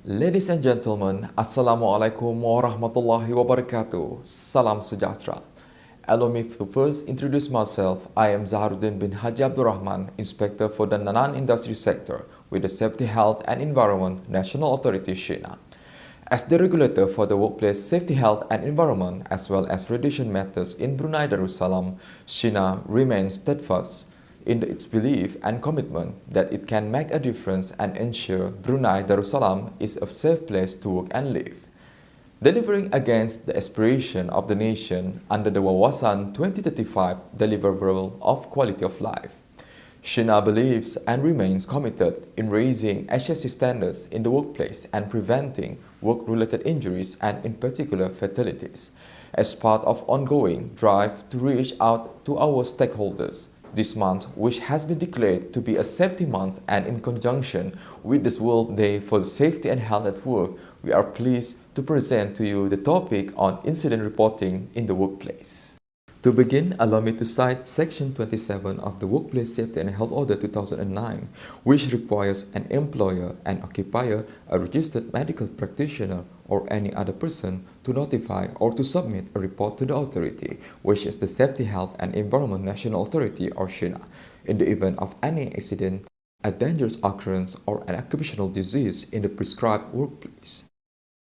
Ladies and gentlemen, Assalamualaikum warahmatullahi wabarakatuh. Salam sejahtera. Allow me to first introduce myself. I am Zaharuddin bin Haji Rahman, Inspector for the non-industry sector with the Safety, Health and Environment National Authority Shena. As the regulator for the workplace safety, health and environment as well as radiation matters in Brunei Darussalam, Shena remains steadfast in its belief and commitment that it can make a difference and ensure Brunei Darussalam is a safe place to work and live. Delivering against the aspiration of the nation under the Wawasan 2035 deliverable of quality of life. Shena believes and remains committed in raising HSE standards in the workplace and preventing work-related injuries and in particular fatalities as part of ongoing drive to reach out to our stakeholders. This month, which has been declared to be a safety month and in conjunction with this World Day for Safety and Health at Work, we are pleased to present to you the topic on incident reporting in the workplace. To begin, allow me to cite Section 27 of the Workplace Safety and Health Order 2009, which requires an employer and occupier, a registered medical practitioner, or any other person to notify or to submit a report to the authority, which is the Safety, Health and Environment National Authority or Shena, in the event of any accident, a dangerous occurrence, or an occupational disease in the prescribed workplace.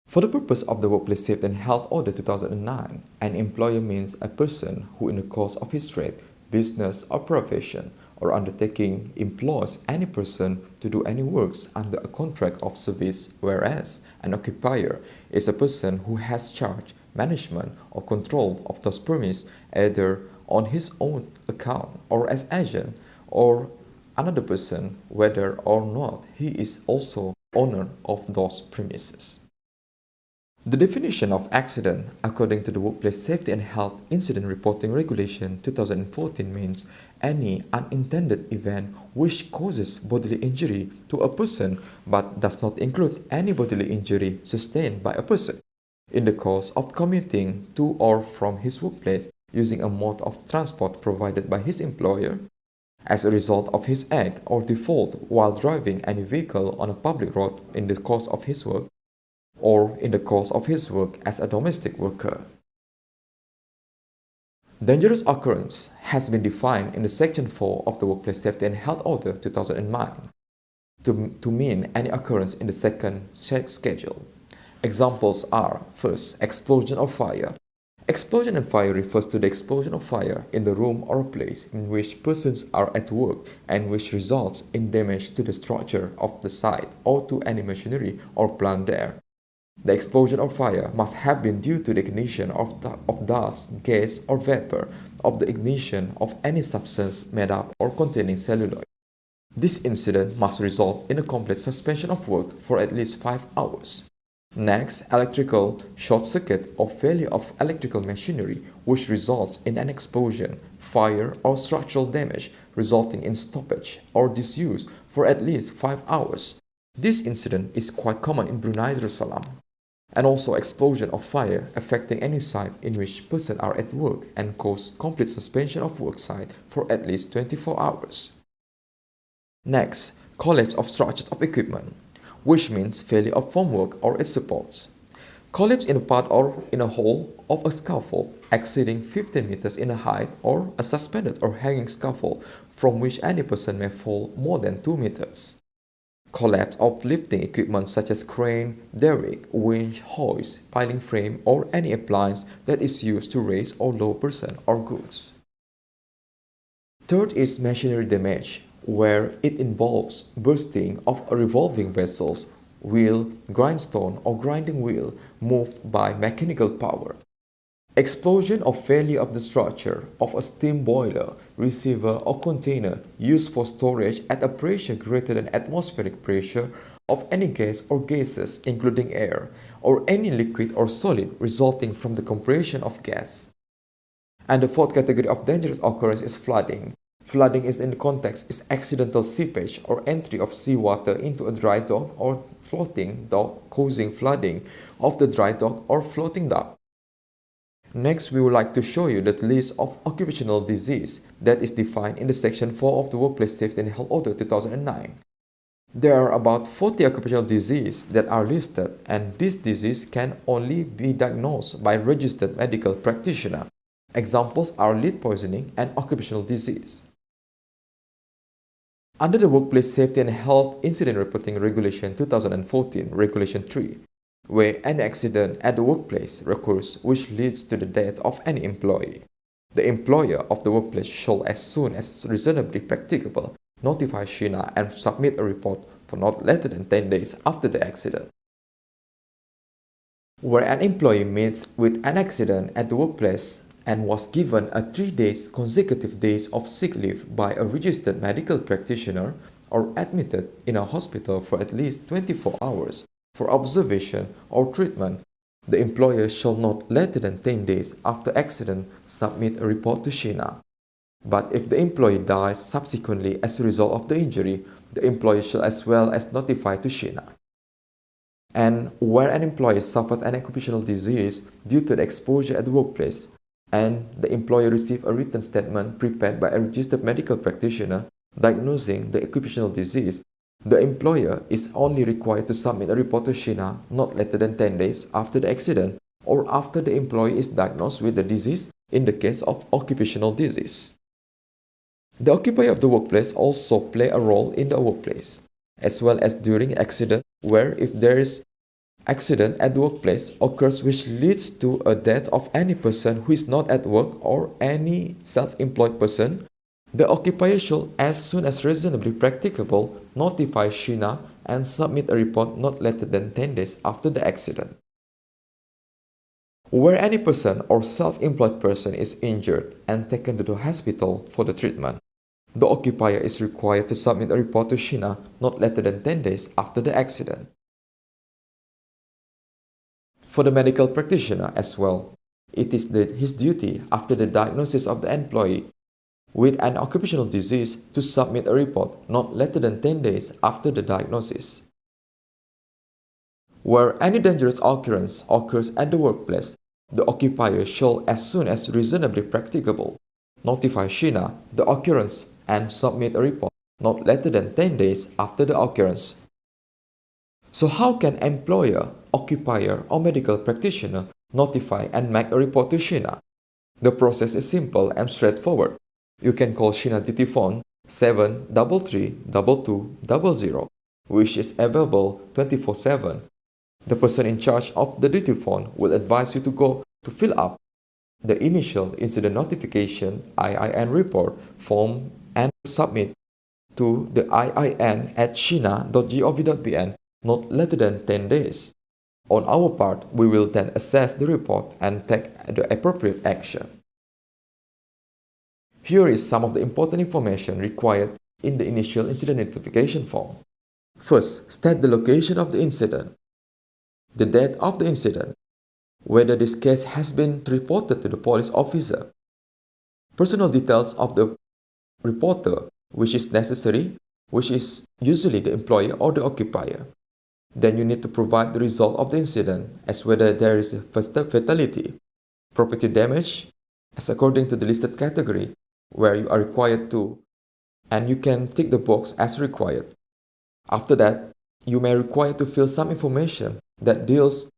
For the purpose of the Workplace Safety and Health Order 2009, an employer means a person who in the course of his trade, business or profession or undertaking employs any person to do any works under a contract of service, whereas an occupier is a person who has charge, management or control of those premises either on his own account or as agent or another person, whether or not he is also owner of those premises. The definition of accident, according to the Workplace Safety and Health Incident Reporting Regulation 2014, means any unintended event which causes bodily injury to a person but does not include any bodily injury sustained by a person in the course of commuting to or from his workplace using a mode of transport provided by his employer, as a result of his act or default while driving any vehicle on a public road in the course of his work, or in the course of his work as a domestic worker. Dangerous occurrence has been defined in the Section 4 of the Workplace Safety and Health Order 2009 to mean any occurrence in the second schedule. Examples are, first, explosion or fire. Explosion and fire refers to the explosion of fire in the room or place in which persons are at work and which results in damage to the structure of the site or to any machinery or plant there. The explosion or fire must have been due to the ignition of dust, gas or vapor of the ignition of any substance made up or containing celluloid. This incident must result in a complete suspension of work for at least 5 hours. Next, electrical short circuit or failure of electrical machinery which results in an explosion, fire or structural damage resulting in stoppage or disuse for at least 5 hours. This incident is quite common in Brunei Darussalam. And also explosion of fire affecting any site in which persons are at work and cause complete suspension of work site for at least 24 hours. Next, collapse of structures of equipment, which means failure of formwork or its supports. Collapse in a part or in a whole of a scaffold exceeding 15 meters in height or a suspended or hanging scaffold from which any person may fall more than 2 meters. Collapse of lifting equipment such as crane, derrick, winch, hoist, piling frame or any appliance that is used to raise or lower person or goods. Third is machinery damage, where it involves bursting of revolving vessels, wheel, grindstone or grinding wheel moved by mechanical power. Explosion or failure of the structure of a steam boiler, receiver or container used for storage at a pressure greater than atmospheric pressure of any gas or gases including air, or any liquid or solid resulting from the compression of gas. And the fourth category of dangerous occurrence is flooding. Flooding is in the context is accidental seepage or entry of seawater into a dry dock or floating dock causing flooding of the dry dock or floating dock. Next, we would like to show you the list of occupational disease that is defined in the Section 4 of the Workplace Safety and Health Order 2009. There are about 40 occupational diseases that are listed, and these diseases can only be diagnosed by registered medical practitioner. Examples are lead poisoning and occupational disease. Under the Workplace Safety and Health Incident Reporting Regulation 2014, Regulation 3, where any accident at the workplace occurs which leads to the death of any employee, the employer of the workplace shall, as soon as reasonably practicable, notify Shena and submit a report for not later than 10 days after the accident. Where an employee meets with an accident at the workplace and was given a 3 days consecutive days of sick leave by a registered medical practitioner or admitted in a hospital for at least 24 hours for observation or treatment, the employer shall not later than 10 days after accident submit a report to Shena. But if the employee dies subsequently as a result of the injury, the employer shall as well as notify to Shena. And where an employee suffers an occupational disease due to the exposure at the workplace, and the employer receives a written statement prepared by a registered medical practitioner diagnosing the occupational disease, the employer is only required to submit a report to Shena not later than 10 days after the accident or after the employee is diagnosed with the disease in the case of occupational disease. The occupier of the workplace also play a role in the workplace, as well as during accident, where if there is accident at the workplace occurs which leads to a death of any person who is not at work or any self-employed person, the occupier shall, as soon as reasonably practicable, notify Shena and submit a report not later than 10 days after the accident. Where any person or self-employed person is injured and taken to the hospital for the treatment, the occupier is required to submit a report to Shena not later than 10 days after the accident. For the medical practitioner as well, it is his duty after the diagnosis of the employee with an occupational disease to submit a report not later than 10 days after the diagnosis. Where any dangerous occurrence occurs at the workplace, the occupier shall, as soon as reasonably practicable, notify Shena the occurrence and submit a report not later than 10 days after the occurrence. So how can employer, occupier, or medical practitioner notify and make a report to Shena? The process is simple and straightforward. You can call Shena duty phone 733-2200, which is available 24/7. The person in charge of the duty phone will advise you to go to fill up the initial incident notification IIN report form and submit to the iin@shena.gov.bn not later than 10 days. On our part, we will then assess the report and take the appropriate action. Here is some of the important information required in the initial incident notification form. First, state the location of the incident, the date of the incident, whether this case has been reported to the police officer, personal details of the reporter, which is necessary, which is usually the employer or the occupier. Then you need to provide the result of the incident as whether there is a fatality, property damage, as according to the listed category where you are required to, and you can tick the box as required. After that, you may require to fill some information that deals,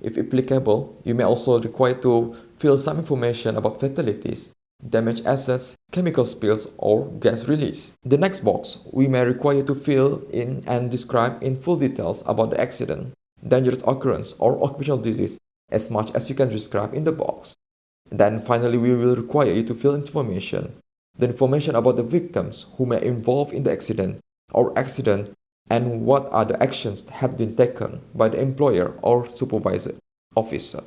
if applicable, you may also require to fill some information about fatalities, damaged assets, chemical spills, or gas release. The next box, we may require to fill in and describe in full details about the accident, dangerous occurrence, or occupational disease as much as you can describe in the box. Then finally, we will require you to fill information, the information about the victims who may involve in the accident or accident and what are the actions that have been taken by the employer or supervisor officer.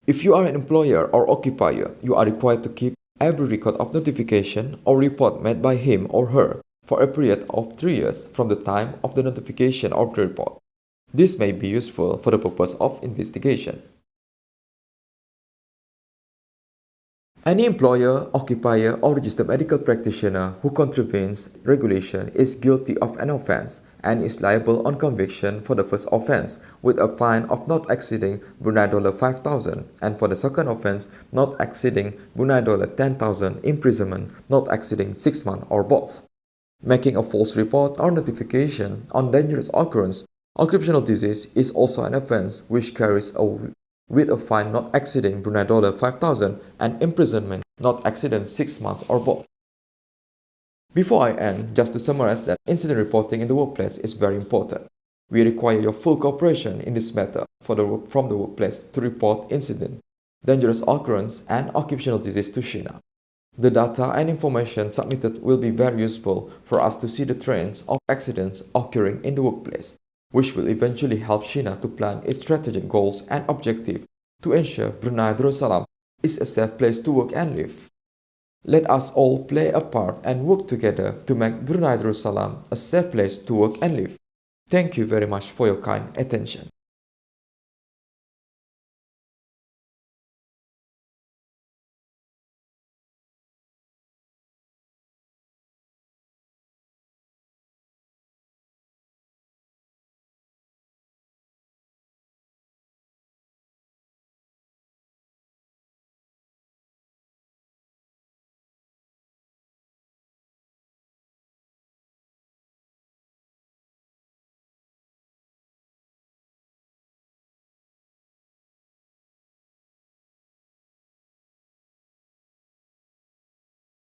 If you are an employer or occupier, you are required to keep every record of notification or report made by him or her for a period of 3 years from the time of the notification of the report. This may be useful for the purpose of investigation. Any employer, occupier, or registered medical practitioner who contravenes regulation is guilty of an offense and is liable on conviction for the first offense with a fine of not exceeding Brunei $5,000 and for the second offense not exceeding Brunei $10,000, imprisonment not exceeding 6 months or both. Making a false report or notification on dangerous occurrence, occupational disease is also an offense which carries with a fine not exceeding Brunei dollar 5,000 and imprisonment not exceeding 6 months or both. Before I end, just to summarize that incident reporting in the workplace is very important. We require your full cooperation in this matter from the workplace to report incident, dangerous occurrence and occupational disease to Shena. The data and information submitted will be very useful for us to see the trends of accidents occurring in the workplace, which will eventually help Shena to plan its strategic goals and objectives to ensure Brunei Darussalam is a safe place to work and live. Let us all play a part and work together to make Brunei Darussalam a safe place to work and live. Thank you very much for your kind attention.